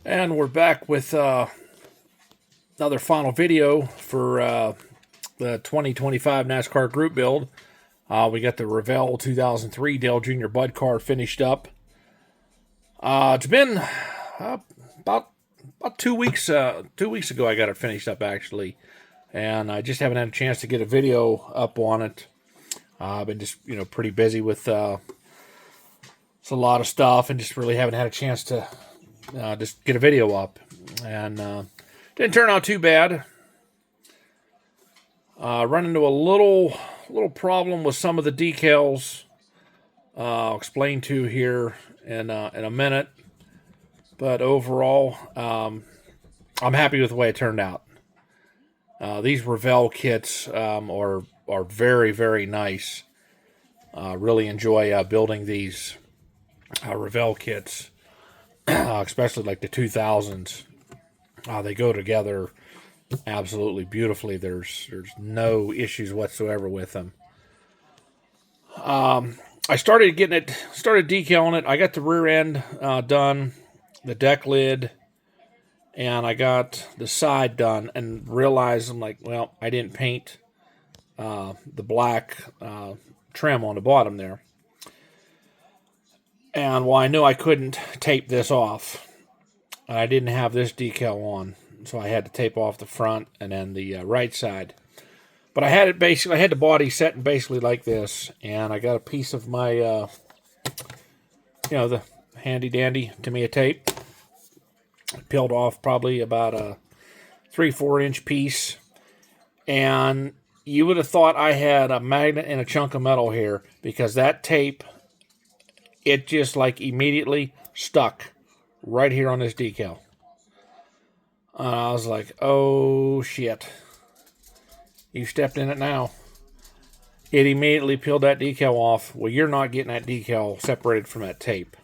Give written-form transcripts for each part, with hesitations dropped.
And we're back with another final video for the 2025 NASCAR group build. We got the Revell 2003 Dale Jr. Bud car finished up. It's been about 2 weeks. 2 weeks ago, I got it finished up actually, and I just haven't had a chance to get a video up on it. I've been just pretty busy with it's a lot of stuff, and just really haven't had a chance to just get a video up. And didn't turn out too bad. Run into a little problem with some of the decals. I'll explain to here in a minute. But overall, I'm happy with the way it turned out. These Revell kits are very, very nice. Really enjoy building these Revell kits, especially like the 2000s. They go together absolutely beautifully. There's no issues whatsoever with them. I started decaling it. I got the rear end done, the deck lid, and I got the side done, and realized I'm like, well, I didn't paint the black trim on the bottom there. And well, I knew I couldn't tape this off. I didn't have this decal on, so I had to tape off the front and then the right side. But I had the body set in basically like this, and I got a piece of my, the handy dandy Tamiya tape. Peeled off probably about a 3-4 inch piece, and you would have thought I had a magnet and a chunk of metal here, because that tape, it just like immediately stuck right here on this decal. I was like, oh shit. You stepped in it now. It immediately peeled that decal off. Well, you're not getting that decal separated from that tape.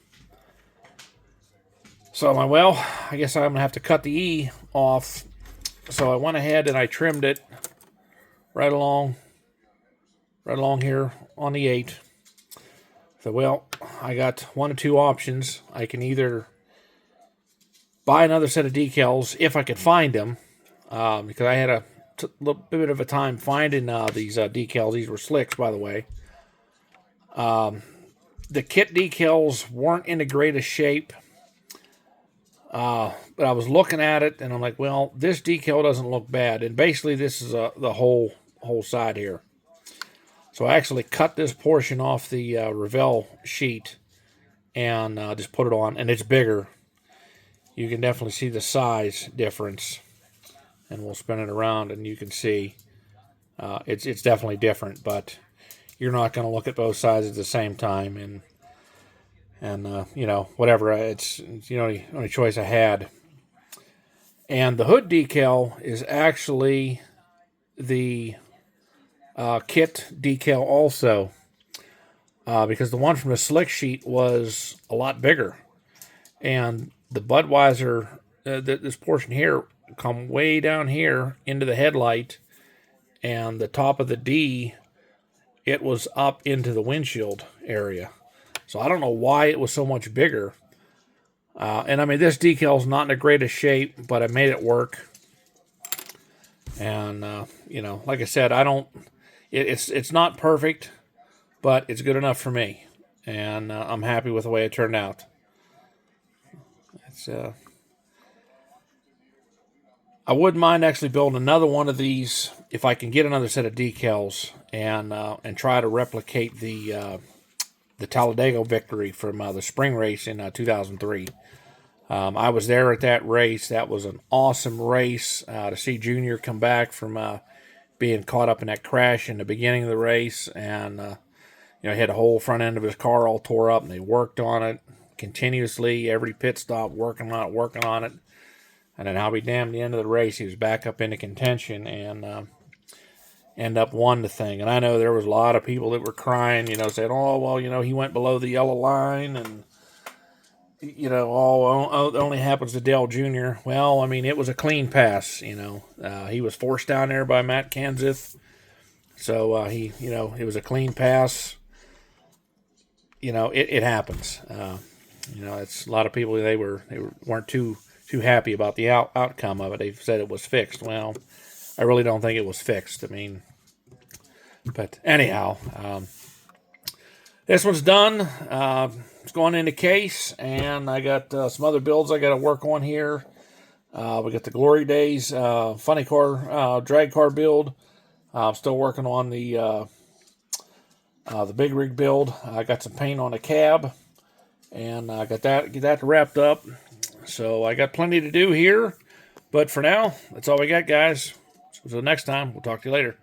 So I'm like, well, I guess I'm going to have to cut the E off. So I went ahead and I trimmed it right along here on the 8. So, well, I got one of two options. I can either buy another set of decals if I could find them, because I had a little bit of a time finding these decals. These were slicks, by the way. The kit decals weren't in the greatest shape, but I was looking at it and I'm like, well, this decal doesn't look bad. And basically, this is the whole side here. So I actually cut this portion off the Revell sheet and just put it on, and it's bigger. You can definitely see the size difference, and we'll spin it around and you can see it's definitely different, but you're not going to look at both sides at the same time, and whatever, it's the only choice I had. And the hood decal is actually the kit decal also, because the one from the slick sheet was a lot bigger, and the Budweiser, this portion here, come way down here into the headlight, and the top of the D, it was up into the windshield area. So I don't know why it was so much bigger. And I mean, this decal's not in the greatest shape, but I made it work. And like I said, it's not perfect, but it's good enough for me, and I'm happy with the way it turned out. I wouldn't mind actually building another one of these if I can get another set of decals, and try to replicate the Talladega victory from the spring race in 2003. I was there at that race. That was an awesome race to see Junior come back from being caught up in that crash in the beginning of the race, and he had the whole front end of his car all tore up, and they worked on it continuously, every pit stop, working on it. And then I'll be damned, the end of the race, he was back up into contention and end up won the thing. And I know there was a lot of people that were crying, saying, oh, well, he went below the yellow line, and, it only happens to Dale Jr. Well, I mean, it was a clean pass, he was forced down there by Matt Kenseth. So it was a clean pass. It happens. It's a lot of people, they weren't too too happy about the outcome of it. They said it was fixed. Well, I really don't think it was fixed. I mean, but anyhow, this one's done. It's going in the case, and I got some other builds I got to work on here. We got the Glory Days funny car, drag car build. I'm still working on the big rig build. I got some paint on the cab, and I got that wrapped up. So I got plenty to do here, but for now, that's all we got, guys. So until next time, we'll talk to you later.